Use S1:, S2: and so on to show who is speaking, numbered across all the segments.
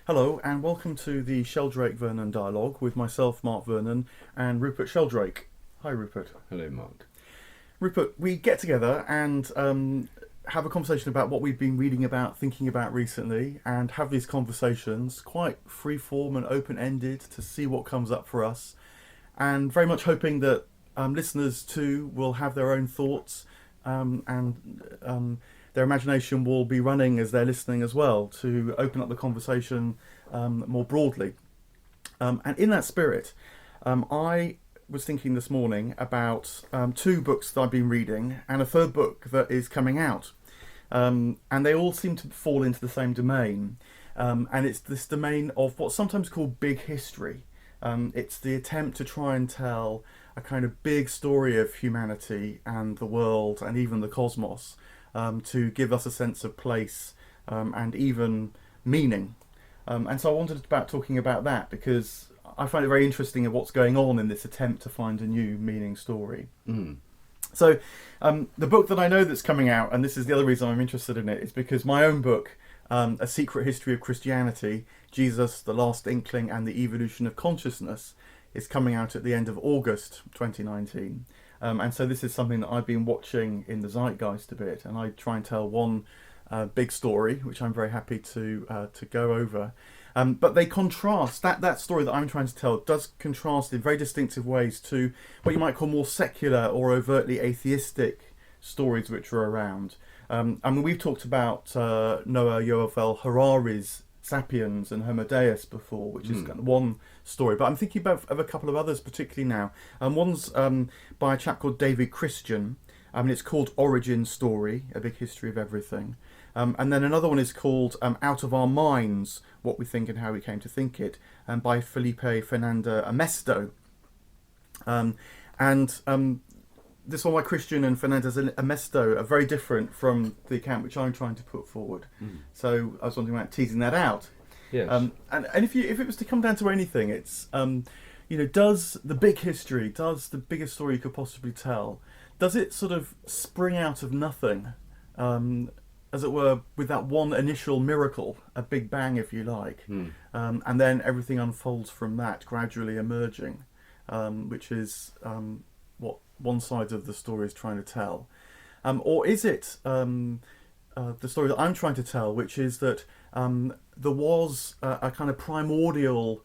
S1: Hello and welcome to the Sheldrake-Vernon Dialogue with myself, Mark Vernon, and Rupert Sheldrake. Hi Rupert.
S2: Hello, Mark.
S1: Rupert, we get together and have a conversation about what we've been reading about, thinking about recently, and have these conversations quite free-form and open-ended to see what comes up for us, and very much hoping that listeners too will have their own thoughts and their imagination will be running as they're listening as well to open up the conversation more broadly. And in that spirit, I was thinking this morning about two books that I've been reading and a third book that is coming out. And they all seem to fall into the same domain. And it's this domain of what's sometimes called big history. It's the attempt to try and tell a kind of big story of humanity and the world and even the cosmos, to give us a sense of place and even meaning. And so I wanted to talking about that because I find it very interesting of what's going on in this attempt to find a new meaning story. So the book that I know that's coming out, and this is the other reason I'm interested in it, is because my own book, A Secret History of Christianity, Jesus, the Last Inkling and the Evolution of Consciousness, is coming out at the end of August 2019. And so this is something that I've been watching in the zeitgeist a bit, and I try and tell one big story, which I'm very happy to go over. But they contrast, that story that I'm trying to tell does contrast in very distinctive ways to what you might call more secular or overtly atheistic stories which are around. I mean, we've talked about Noah Yuval Harari's Sapiens and Homo Deus before, which is kind of one story, but I'm thinking of a couple of others particularly now. One's by a chap called David Christian. It's called Origin Story, A Big History of Everything. And then another one is called Out of Our Minds, What We Think and How We Came to Think It, by Felipe Fernández-Armesto. This one by Christian and Fernández-Armesto are very different from the account which I'm trying to put forward. So I was wondering about teasing that out.
S2: Yes.
S1: And if it was to come down to anything, it's does the big history, does the biggest story you could possibly tell, does it sort of spring out of nothing, as it were, with that one initial miracle, a big bang if you like, and then everything unfolds from that, gradually emerging, which is what one side of the story is trying to tell, or is it the story that I'm trying to tell, which is that there was a kind of primordial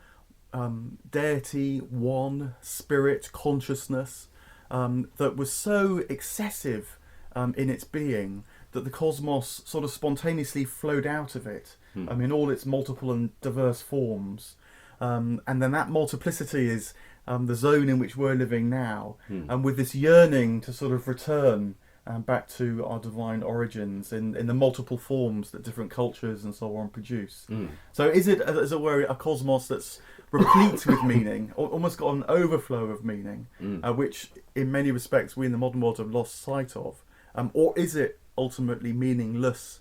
S1: deity, one spirit, consciousness that was so excessive in its being that the cosmos sort of spontaneously flowed out of it, in all its multiple and diverse forms, and then that multiplicity is the zone in which we're living now, and with this yearning to sort of return back to our divine origins in the multiple forms that different cultures and so on produce. So is it, as it were, a cosmos that's replete with meaning, or almost got an overflow of meaning, which in many respects we in the modern world have lost sight of? Or is it ultimately meaningless,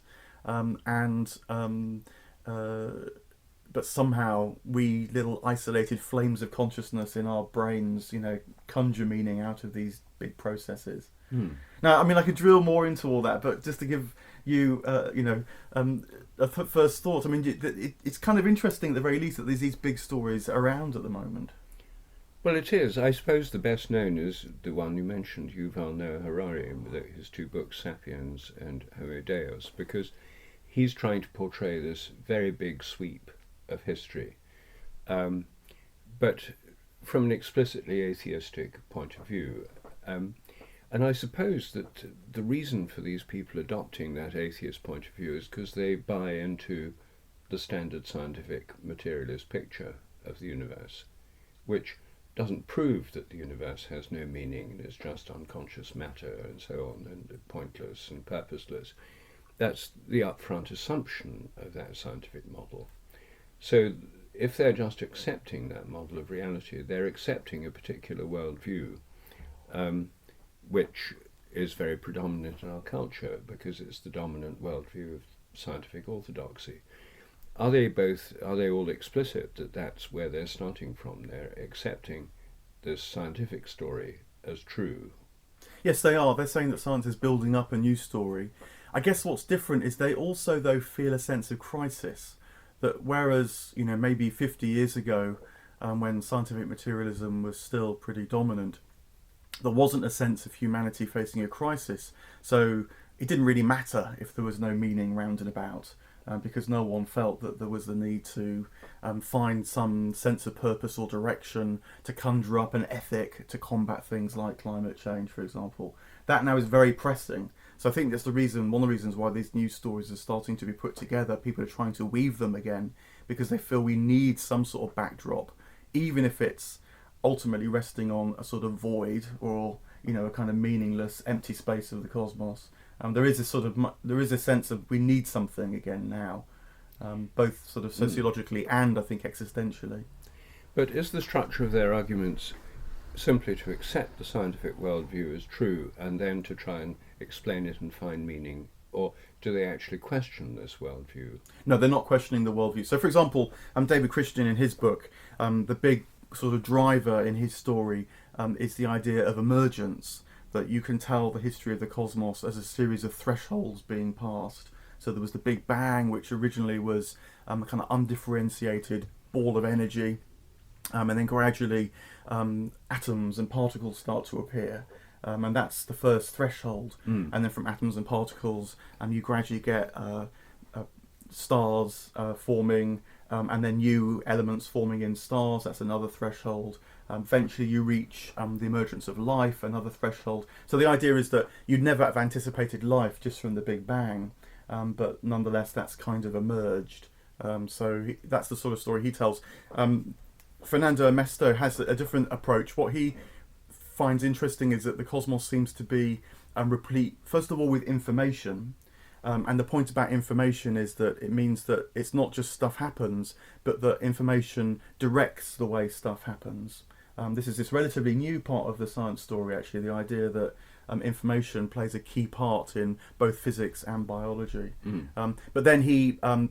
S1: but somehow we little isolated flames of consciousness in our brains, conjure meaning out of these big processes? Now, I could drill more into all that, but just to give you, a first thought, it's kind of interesting at the very least that there's these big stories around at the moment.
S2: Well, it is. I suppose the best known is the one you mentioned, Yuval Noah Harari, with his two books, Sapiens and Homo Deus, because he's trying to portray this very big sweep of history, but from an explicitly atheistic point of view. And I suppose that the reason for these people adopting that atheist point of view is because they buy into the standard scientific materialist picture of the universe, which doesn't prove that the universe has no meaning and is just unconscious matter and so on, and pointless and purposeless. That's the upfront assumption of that scientific model. So if they're just accepting that model of reality, they're accepting a particular worldview, which is very predominant in our culture because it's the dominant worldview of scientific orthodoxy. Are they all explicit that that's where they're starting from? They're accepting this scientific story as true.
S1: Yes, they are. They're saying that science is building up a new story. I guess what's different is they also, though, feel a sense of crisis, that whereas, maybe 50 years ago, when scientific materialism was still pretty dominant, there wasn't a sense of humanity facing a crisis. So it didn't really matter if there was no meaning round and about, because no one felt that there was the need to find some sense of purpose or direction, to conjure up an ethic to combat things like climate change, for example. That now is very pressing. So I think that's one of the reasons why these news stories are starting to be put together. People are trying to weave them again because they feel we need some sort of backdrop, even if it's ultimately resting on a sort of void or a kind of meaningless empty space of the cosmos. There is a sense of we need something again now, both sort of sociologically and I think existentially.
S2: But is the structure of their arguments simply to accept the scientific worldview as true and then to try and explain it and find meaning, or do they actually question this worldview?
S1: No, they're not questioning the worldview. So, for example, David Christian in his book, the big sort of driver in his story is the idea of emergence, that you can tell the history of the cosmos as a series of thresholds being passed. So there was the Big Bang, which originally was a kind of undifferentiated ball of energy, and then gradually atoms and particles start to appear. And that's the first threshold. And then from atoms and particles, you gradually get stars forming, and then new elements forming in stars. That's another threshold. Eventually you reach the emergence of life, another threshold. So the idea is that you'd never have anticipated life just from the Big Bang, but nonetheless that's kind of emerged. That's the sort of story he tells. Fernando-Armesto has a different approach. What he finds interesting is that the cosmos seems to be replete, first of all, with information. And the point about information is that it means that it's not just stuff happens, but that information directs the way stuff happens. This is this relatively new part of the science story, actually, the idea that information plays a key part in both physics and biology. But then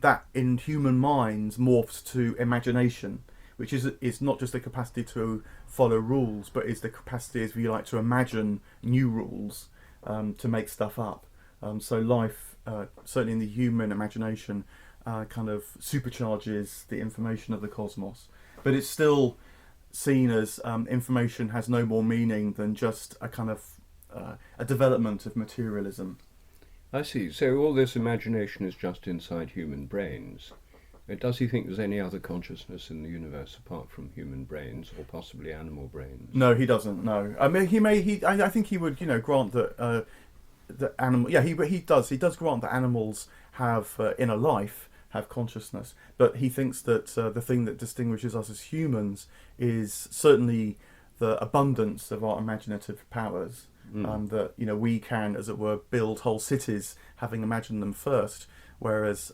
S1: that in human minds morphs to imagination, which is not just the capacity to follow rules, but is the capacity, if you like, to imagine new rules, to make stuff up. So life, certainly in the human imagination, kind of supercharges the information of the cosmos. But it's still seen as information has no more meaning than just a kind of a development of materialism.
S2: I see. So all this imagination is just inside human brains. Does he think there's any other consciousness in the universe apart from human brains, or possibly animal brains?
S1: No, he doesn't. No, I mean I think he would grant that that animal. Yeah, he does. He does grant that animals have inner life, have consciousness, but he thinks that the thing that distinguishes us as humans is certainly the abundance of our imaginative powers. That we can, as it were, build whole cities having imagined them first, whereas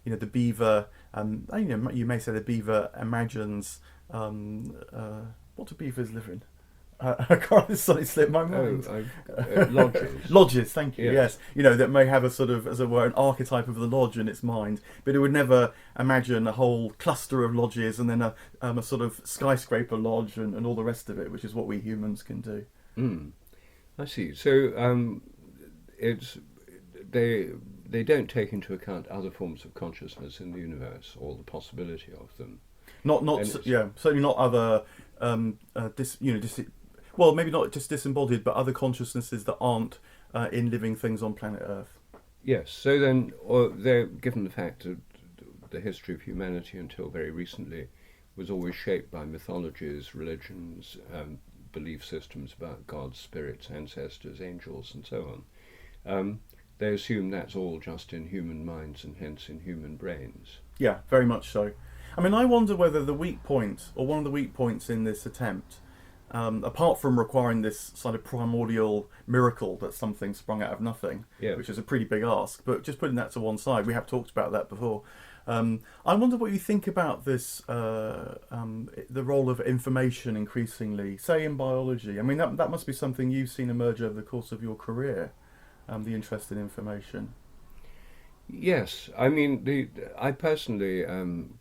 S1: the beaver, you may say the beaver imagines what do beavers live in? I can't suddenly slip my mind.
S2: Lodges.
S1: Lodges, thank you. Yes, that may have a sort of, as it were, an archetype of the lodge in its mind, but it would never imagine a whole cluster of lodges and then a sort of skyscraper lodge and all the rest of it, which is what we humans can do.
S2: I see. So they don't take into account other forms of consciousness in the universe or the possibility of them.
S1: Certainly not other well, maybe not just disembodied, but other consciousnesses that aren't in living things on planet Earth.
S2: Yes. So then, they're given the fact that the history of humanity until very recently was always shaped by mythologies, religions, belief systems about gods, spirits, ancestors, angels, and so on. They assume that's all just in human minds and hence in human brains.
S1: Yeah, very much so. I mean, I wonder whether the weak point, or one of the weak points in this attempt, apart from requiring this sort of primordial miracle that something sprung out of nothing, which is a pretty big ask, but just putting that to one side, we have talked about that before. I wonder what you think about this, the role of information increasingly, say in biology. I mean, that must be something you've seen emerge over the course of your career, the interest in information.
S2: Yes, I mean, I personally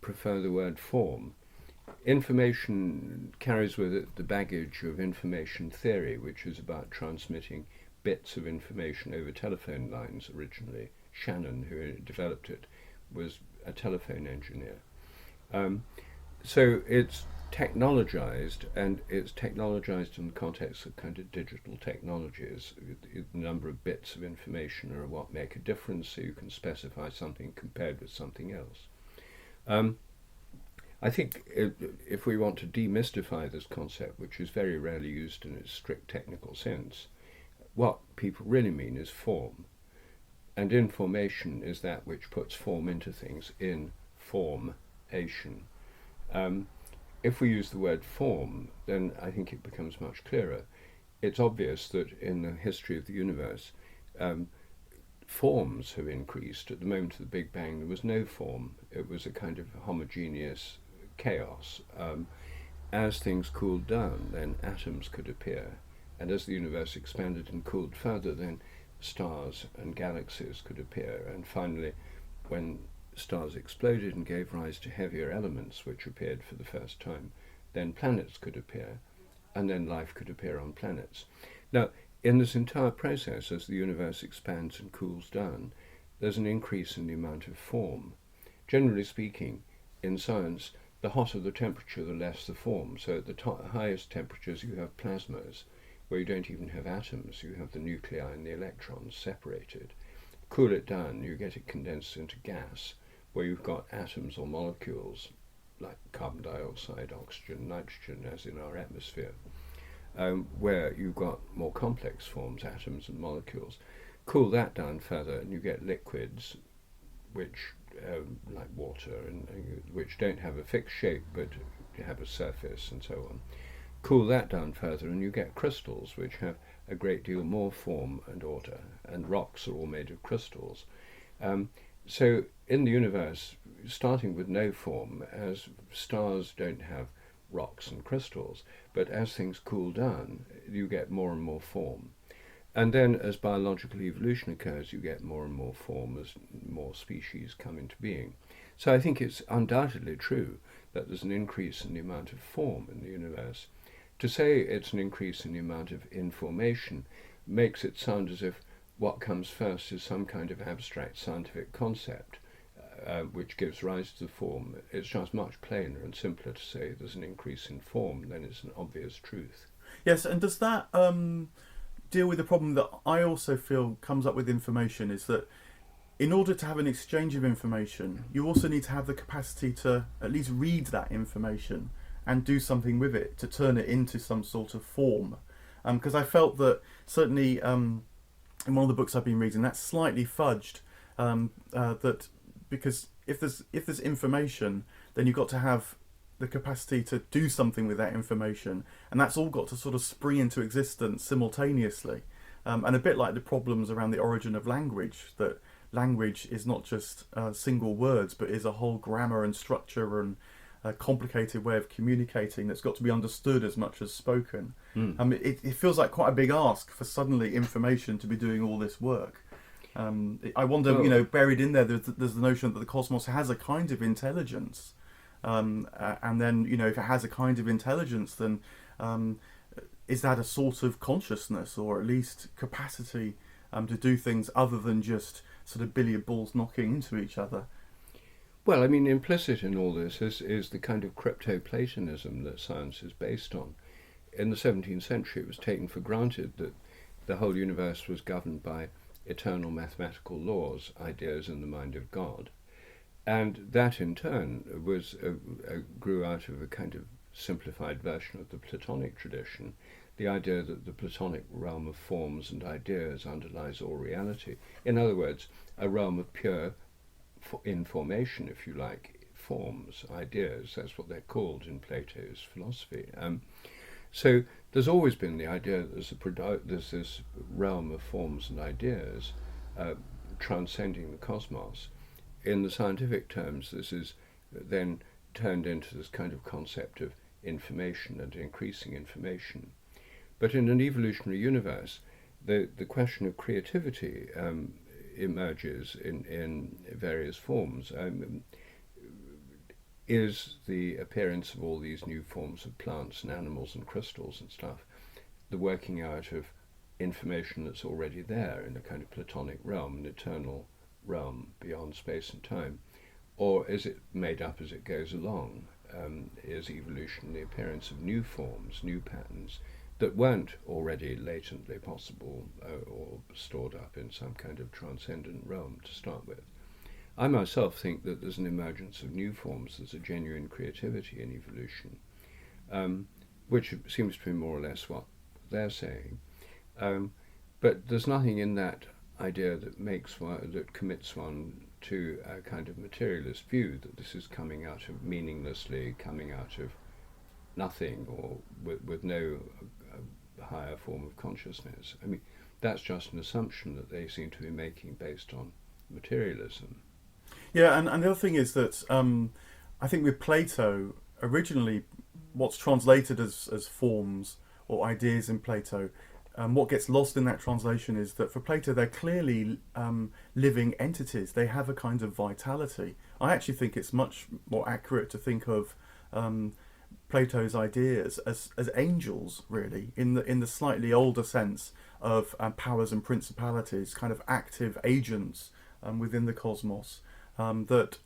S2: prefer the word form. Information carries with it the baggage of information theory, which is about transmitting bits of information over telephone lines originally. Shannon, who developed it, was a telephone engineer. So it's technologized, and it's technologized in the context of kind of digital technologies. The number of bits of information are what make a difference, so you can specify something compared with something else. I think if we want to demystify this concept, which is very rarely used in its strict technical sense, what people really mean is form. And information is that which puts form into things in formation. If we use the word form, then I think it becomes much clearer. It's obvious that in the history of the universe, forms have increased. At the moment of the Big Bang, there was no form. It was a kind of homogeneous chaos. As things cooled down, then atoms could appear. And as the universe expanded and cooled further, then stars and galaxies could appear. And finally, when stars exploded and gave rise to heavier elements, which appeared for the first time, then planets could appear, and then life could appear on planets. Now, in this entire process, as the universe expands and cools down, there's an increase in the amount of form. Generally speaking, in science, the hotter the temperature, the less the form. So at the highest temperatures, you have plasmas, where you don't even have atoms. You have the nuclei and the electrons separated. Cool it down, you get it condensed into gas, where you've got atoms or molecules, like carbon dioxide, oxygen, nitrogen, as in our atmosphere, where you've got more complex forms, atoms and molecules. Cool that down further, and you get liquids, which, like water, and which don't have a fixed shape, but have a surface, and so on. Cool that down further, and you get crystals, which have a great deal more form and order, and rocks are all made of crystals. So in the universe, starting with no form, as stars don't have rocks and crystals, but as things cool down, you get more and more form. And then as biological evolution occurs, you get more and more form as more species come into being. So I think it's undoubtedly true that there's an increase in the amount of form in the universe. To say it's an increase in the amount of information makes it sound as if what comes first is some kind of abstract scientific concept which gives rise to the form. It's just much plainer and simpler to say there's an increase in form than it's an obvious truth.
S1: Yes, and does that deal with the problem that I also feel comes up with information, is that in order to have an exchange of information, you also need to have the capacity to at least read that information and do something with it, to turn it into some sort of form. Because I felt that certainly in one of the books I've been reading, that's slightly fudged. That because if there's information, then you've got to have the capacity to do something with that information, and that's all got to sort of spring into existence simultaneously. And a bit like the problems around the origin of language, that language is not just single words, but is a whole grammar and structure and a complicated way of communicating that's got to be understood as much as spoken. It feels like quite a big ask for suddenly information to be doing all this work. I wonder, buried in there's the notion that the cosmos has a kind of intelligence, and then, if it has a kind of intelligence, then is that a sort of consciousness, or at least capacity to do things other than just sort of billiard balls knocking into each other?
S2: Well, I mean, implicit in all this is the kind of crypto-Platonism that science is based on. In the 17th century, it was taken for granted that the whole universe was governed by eternal mathematical laws, ideas in the mind of God. And that, in turn, was grew out of a kind of simplified version of the Platonic tradition, the idea that the Platonic realm of forms and ideas underlies all reality. In other words, a realm of pure information, if you like, forms, ideas. That's what they're called in Plato's philosophy. So there's always been the idea that there's this realm of forms and ideas transcending the cosmos. In the scientific terms, this is then turned into this kind of concept of information and increasing information. But in an evolutionary universe, the question of creativity emerges in various forms. Is the appearance of all these new forms of plants and animals and crystals and stuff the working out of information that's already there in a kind of Platonic realm, an eternal realm beyond space and time? or is it made up as it goes along? Is evolution the appearance of new forms, new patterns that weren't already latently possible or stored up in some kind of transcendent realm to start with? I myself think that there's an emergence of new forms, there's a genuine creativity in evolution, which seems to be more or less what they're saying. But there's nothing in that idea that commits one to a kind of materialist view, that this is coming out of meaninglessly, coming out of nothing, or with no higher form of consciousness. I mean, that's just an assumption that they seem to be making based on materialism.
S1: Yeah, and the other thing is that I think with Plato, originally what's translated as forms or ideas in Plato, what gets lost in that translation is that for Plato they're clearly living entities. They have a kind of vitality. I actually think it's much more accurate to think of Plato's ideas as angels, really, in the slightly older sense of powers and principalities, kind of active agents within the cosmos. That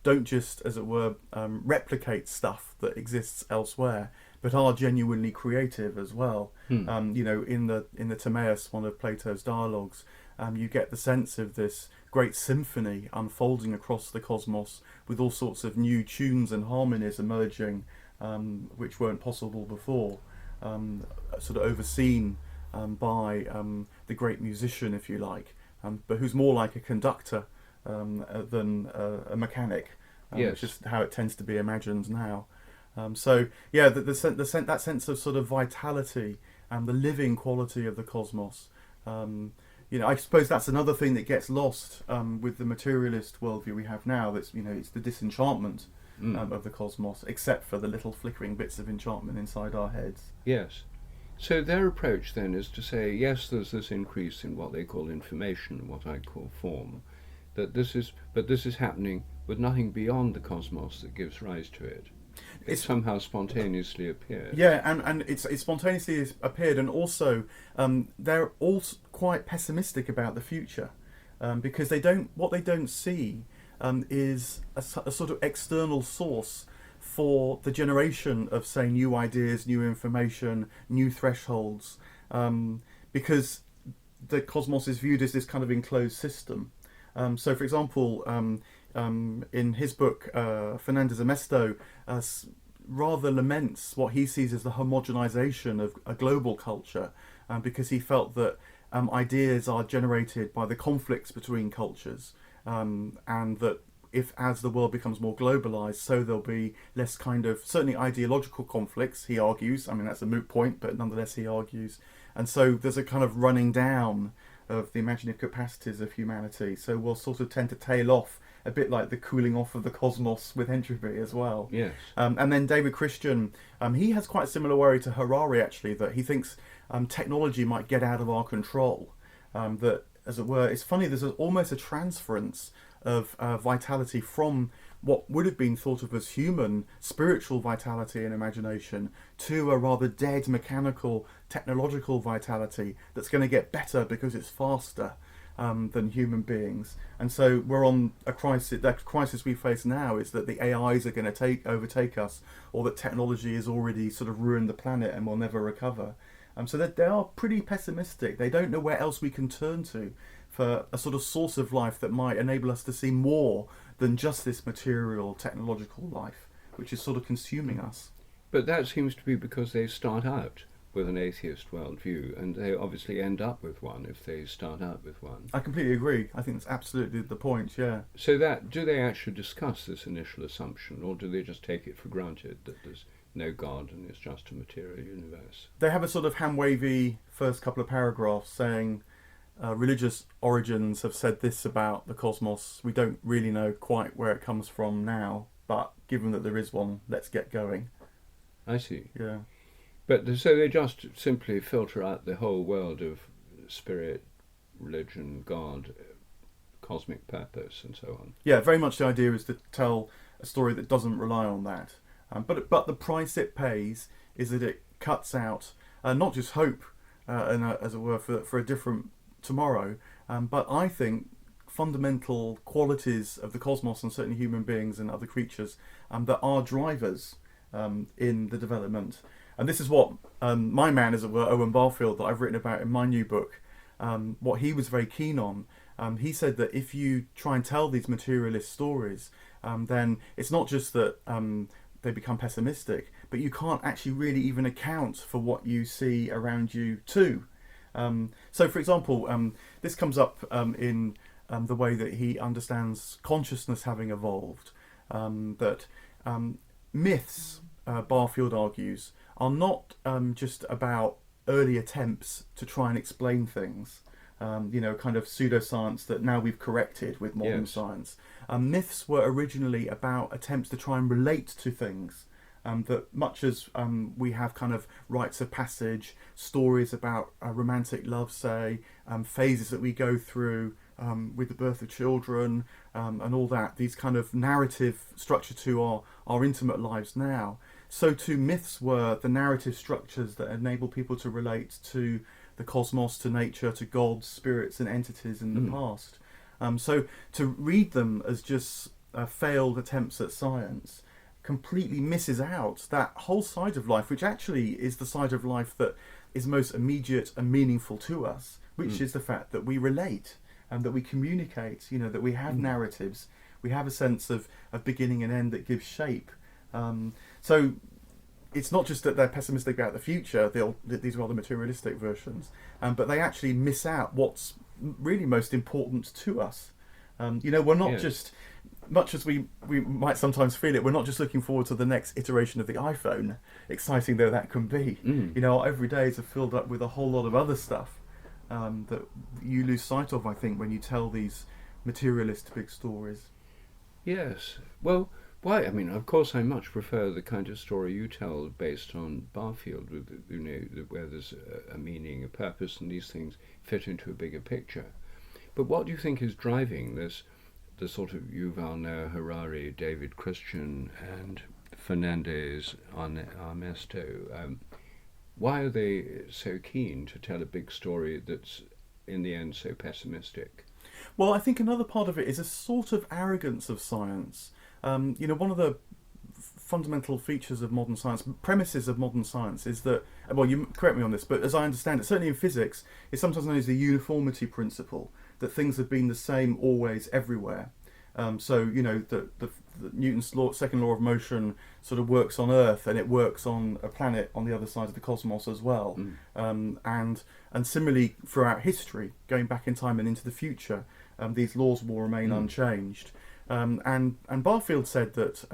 S1: don't just, as it were, replicate stuff that exists elsewhere, but are genuinely creative as well. In the Timaeus, one of Plato's dialogues, you get the sense of this great symphony unfolding across the cosmos with all sorts of new tunes and harmonies emerging, which weren't possible before, sort of overseen by the great musician, if you like, but who's more like a conductor than a mechanic,
S2: Yes.
S1: which is how it tends to be imagined now. That sense of sort of vitality and the living quality of the cosmos. I suppose that's another thing that gets lost with the materialist worldview we have now. That's it's the disenchantment of the cosmos, except for the little flickering bits of enchantment inside our heads.
S2: Yes. So their approach then is to say, yes, there's this increase in what they call information, what I call form, but this is happening with nothing beyond the cosmos that gives rise to it. It somehow spontaneously appeared.
S1: Yeah, and it spontaneously appeared, and also they're all quite pessimistic about the future, because what they don't see is a sort of external source for the generation of, say, new ideas, new information, new thresholds, because the cosmos is viewed as this kind of enclosed system. So, for example, in his book, Fernández-Armesto rather laments what he sees as the homogenization of a global culture, because he felt that ideas are generated by the conflicts between cultures, and that as the world becomes more globalized, so there'll be less kind of, certainly ideological conflicts, he argues. I mean, that's a moot point, but nonetheless he argues. And so there's a kind of running down of the imaginative capacities of humanity. So we'll sort of tend to tail off, a bit like the cooling off of the cosmos with entropy as well.
S2: Yes.
S1: And then David Christian, he has quite a similar worry to Harari, actually, that he thinks technology might get out of our control. That, as it were, it's funny, there's almost a transference of vitality from what would have been thought of as human, spiritual vitality and imagination to a rather dead, mechanical, technological vitality that's going to get better because it's faster than human beings. And so we're on a crisis. That crisis we face now is that the AIs are going to overtake us, or that technology has already sort of ruined the planet and will never recover. So that they are pretty pessimistic. They don't know where else we can turn to for a sort of source of life that might enable us to see more than just this material, technological life, which is sort of consuming us.
S2: But that seems to be because they start out with an atheist worldview, and they obviously end up with one if they start out with one.
S1: I completely agree. I think that's absolutely the point, yeah.
S2: So do they actually discuss this initial assumption, or do they just take it for granted that there's no God and it's just a material universe?
S1: They have a sort of hand-wavy first couple of paragraphs saying religious origins have said this about the cosmos. We don't really know quite where it comes from now, but given that there is one, let's get going.
S2: I see.
S1: Yeah.
S2: But so they just simply filter out the whole world of spirit, religion, God, cosmic purpose, and so on.
S1: Yeah, very much the idea is to tell a story that doesn't rely on that. But the price it pays is that it cuts out not just hope, as it were, for a different tomorrow, but I think fundamental qualities of the cosmos and certainly human beings and other creatures that are drivers in the development. And this is what my man, as it were, Owen Barfield, that I've written about in my new book, what he was very keen on. He said that if you try and tell these materialist stories, then it's not just that they become pessimistic, but you can't actually really even account for what you see around you too. So, for example, this comes up in the way that he understands consciousness having evolved, that myths, Barfield argues, are not just about early attempts to try and explain things, kind of pseudoscience that now we've corrected with modern science. Myths were originally about attempts to try and relate to things, that much as we have kind of rites of passage, stories about romantic love, say, phases that we go through with the birth of children, and all that, these kind of narrative structure to our intimate lives now. So too myths were the narrative structures that enable people to relate to the cosmos, to nature, to gods, spirits and entities in the past. So to read them as just failed attempts at science completely misses out that whole side of life, which actually is the side of life that is most immediate and meaningful to us, which is the fact that we relate and that we communicate, that we have narratives, we have a sense of beginning and end that gives shape. So it's not just that they're pessimistic about the future, these are all the materialistic versions, but they actually miss out what's really most important to us. We're not just, much as we might sometimes feel it, we're not just looking forward to the next iteration of the iPhone, exciting though that can be. Our every days are filled up with a whole lot of other stuff that you lose sight of, I think, when you tell these materialist big stories.
S2: Yes. Well, why? I mean, of course, I much prefer the kind of story you tell based on Barfield, with where there's a meaning, a purpose, and these things fit into a bigger picture. But what do you think is driving the sort of Yuval Harari, David Christian, and Fernández-Armesto? Why are they so keen to tell a big story that's, in the end, so pessimistic?
S1: Well, I think another part of it is a sort of arrogance of science. One of the fundamental features of modern science, premises of modern science, is that, well, you correct me on this, but as I understand it, certainly in physics, it's sometimes known as the uniformity principle, that things have been the same always everywhere. The Newton's second law of motion sort of works on Earth, and it works on a planet on the other side of the cosmos as well. And similarly throughout history, going back in time and into the future, these laws will remain unchanged. And Barfield said that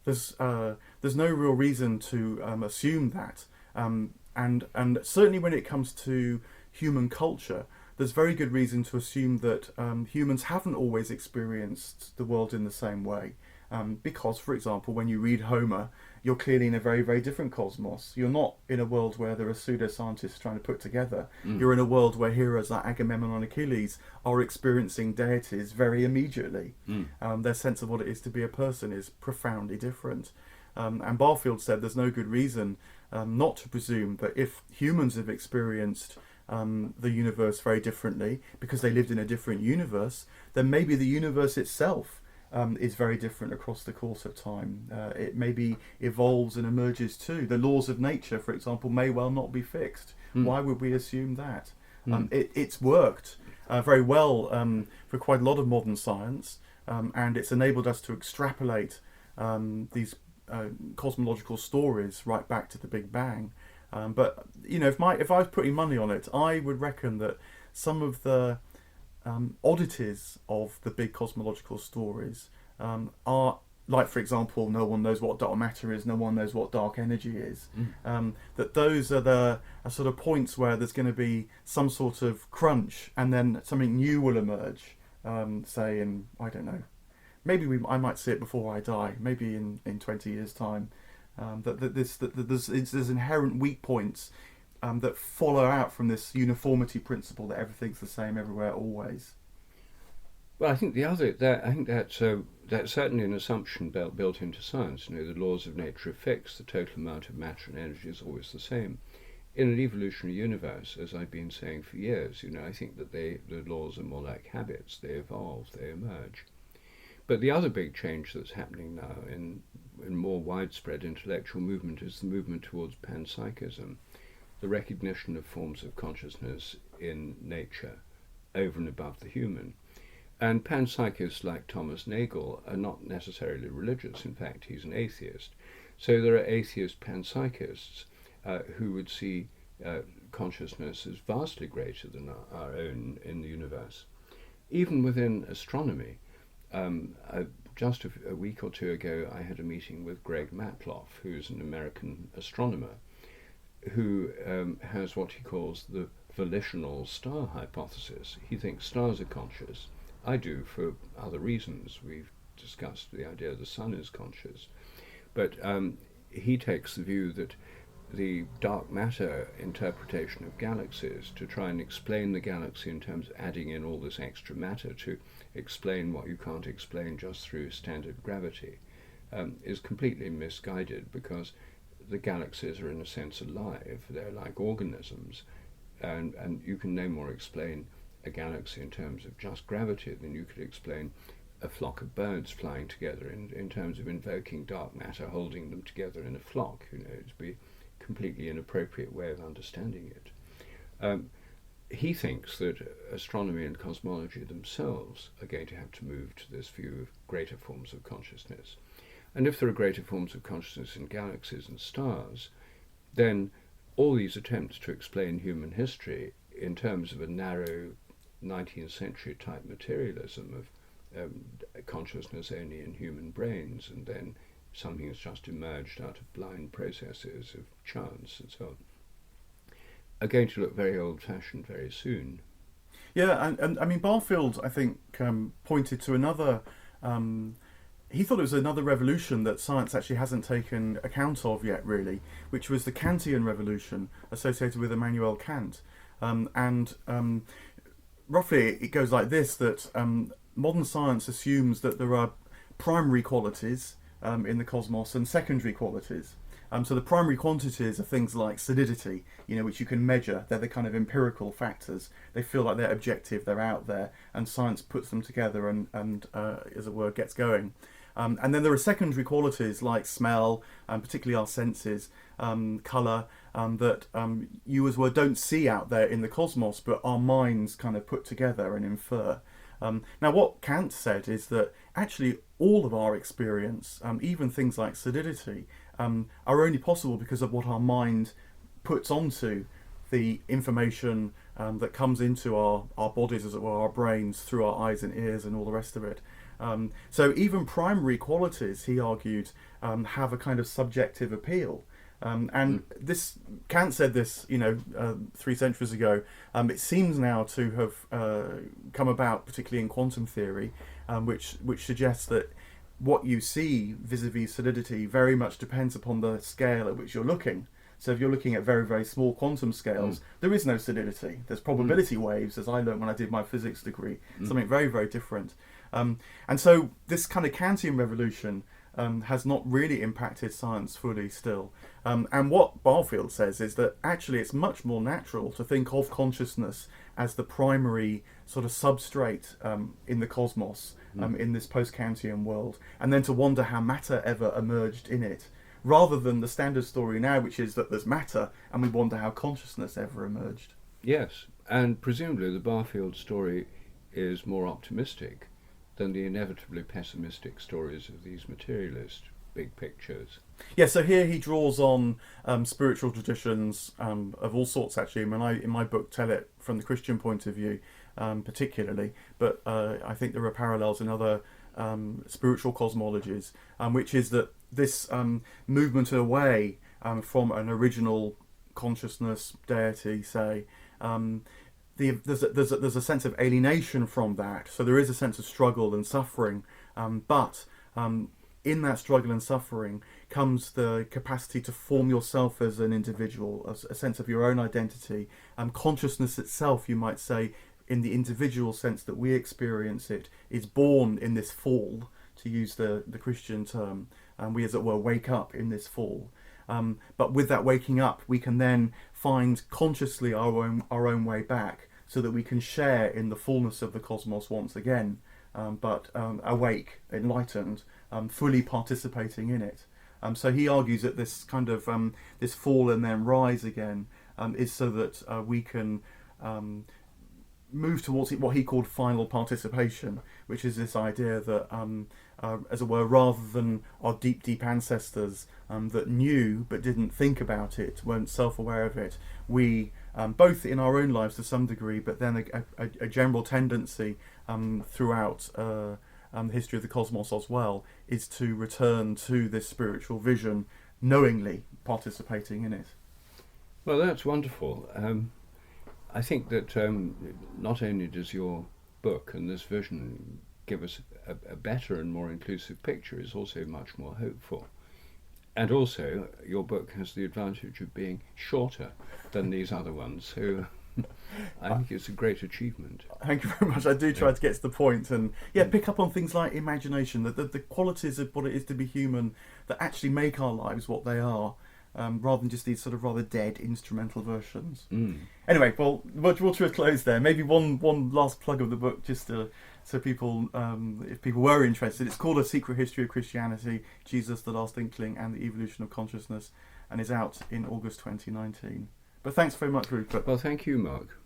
S1: there's no real reason to assume that, and certainly when it comes to human culture, there's very good reason to assume that humans haven't always experienced the world in the same way. Because, for example, when you read Homer, you're clearly in a very, very different cosmos. You're not in a world where there are pseudoscientists trying to put together. You're in a world where heroes like Agamemnon and Achilles are experiencing deities very immediately. Their sense of what it is to be a person is profoundly different. And Barfield said there's no good reason not to presume that if humans have experienced the universe very differently because they lived in a different universe, then maybe the universe itself is very different across the course of time. It maybe evolves and emerges too. The laws of nature, for example, may well not be fixed. Why would we assume that? It's worked very well for quite a lot of modern science, and it's enabled us to extrapolate these cosmological stories right back to the Big Bang. But if I was putting money on it, I would reckon that some of the oddities of the big cosmological stories are, like, for example, no one knows what dark matter is, no one knows what dark energy is. That those are the sort of points where there's going to be some sort of crunch, and then something new will emerge. Say in, I don't know, maybe I might see it before I die, maybe in 20 years' time. There's inherent weak points that follow out from this uniformity principle that everything's the same everywhere always.
S2: Well, I think that's certainly an assumption built into science. The laws of nature are fixed. The total amount of matter and energy is always the same. in an evolutionary universe, as I've been saying for years, I think that the laws are more like habits. They evolve, they emerge. But the other big change that's happening now in more widespread intellectual movement is the movement towards panpsychism, the recognition of forms of consciousness in nature over and above the human. And panpsychists like Thomas Nagel are not necessarily religious. In fact, he's an atheist. So there are atheist panpsychists who would see consciousness as vastly greater than our own in the universe. Even within astronomy, just a week or two ago, I had a meeting with Greg Matloff, who's an American astronomer, who has what he calls the volitional star hypothesis. He thinks stars are conscious. I do for other reasons. We've discussed the idea the sun is conscious. But he takes the view that the dark matter interpretation of galaxies, to try and explain the galaxy in terms of adding in all this extra matter to explain what you can't explain just through standard gravity, is completely misguided, because the galaxies are in a sense alive. They're like organisms, and you can no more explain a galaxy in terms of just gravity than you could explain a flock of birds flying together in terms of invoking dark matter holding them together in a flock. It'd be a completely inappropriate way of understanding it. He thinks that astronomy and cosmology themselves are going to have to move to this view of greater forms of consciousness. And if there are greater forms of consciousness in galaxies and stars, then all these attempts to explain human history in terms of a narrow 19th century type materialism of consciousness only in human brains, and then something has just emerged out of blind processes of chance and so on, are going to look very old-fashioned very soon.
S1: Yeah, and I mean, Barfield, I think, pointed to another... he thought it was another revolution that science actually hasn't taken account of yet, really, which was the Kantian revolution associated with Immanuel Kant. Roughly, it goes like this, that modern science assumes that there are primary qualities in the cosmos and secondary qualities. So the primary quantities are things like solidity, which you can measure. They're the kind of empirical factors. They feel like they're objective, they're out there, and science puts them together and as it were, gets going. And then there are secondary qualities like smell, particularly our senses, colour, that you as well don't see out there in the cosmos, but our minds kind of put together and infer. Now, what Kant said is that actually all of our experience, even things like solidity, are only possible because of what our mind puts onto the information that comes into our bodies, as it were, our brains, through our eyes and ears and all the rest of it. So even qualities, he argued, have a kind of subjective appeal. And this Kant said this, 3 centuries ago. It seems now to have come about, particularly in quantum theory, which suggests that what you see vis-a-vis solidity very much depends upon the scale at which you're looking. So if you're looking at very, very small quantum scales, there is no solidity. There's probability waves, as I learned when I did my physics degree, something very, very different. And so this kind of Kantian revolution has not really impacted science fully still. And what Barfield says is that actually it's much more natural to think of consciousness as the primary sort of substrate in the cosmos, in this post-Kantian world, and then to wonder how matter ever emerged in it, rather than the standard story now, which is that there's matter and we wonder how consciousness ever emerged.
S2: Yes, and presumably the Barfield story is more optimistic than the inevitably pessimistic stories of these materialist big pictures.
S1: Yeah, so here he draws on spiritual traditions of all sorts, actually. In my book, tell it from the Christian point of view, particularly, but I think there are parallels in other spiritual cosmologies, which is that this movement away from an original consciousness, deity, say, there's a sense of alienation from that. So there is a sense of struggle and suffering, but in that struggle and suffering comes the capacity to form yourself as an individual, a sense of your own identity. Consciousness itself, you might say, in the individual sense that we experience it, is born in this fall, to use the Christian term. We, as it were, wake up in this fall. But with that waking up, we can then find consciously our own way back, so that we can share in the fullness of the cosmos once again, but awake, enlightened, fully participating in it. So he argues that this kind of this fall and then rise again is so that we can move towards what he called final participation, which is this idea that, as it were, rather than our deep ancestors that knew but didn't think about it, weren't self-aware of it, we, both in our own lives to some degree, but then a general tendency throughout the history of the cosmos as well, is to return to this spiritual vision, knowingly participating in it.
S2: Well, that's wonderful. I think that not only does your book and this vision give us a better and more inclusive picture, it's also much more hopeful. And also, your book has the advantage of being shorter than these other ones, so I think it's a great achievement.
S1: Thank you very much. I do try to get to the point and pick up on things like imagination, the qualities of what it is to be human that actually make our lives what they are. Rather than just these sort of rather dead instrumental versions. Anyway, well, we'll draw to a close there. Maybe one last plug of the book, just so people, if people were interested. It's called A Secret History of Christianity, Jesus, the Last Inkling, and the Evolution of Consciousness, and is out in August 2019. But thanks very much, Rupert.
S2: Well, thank you, Mark.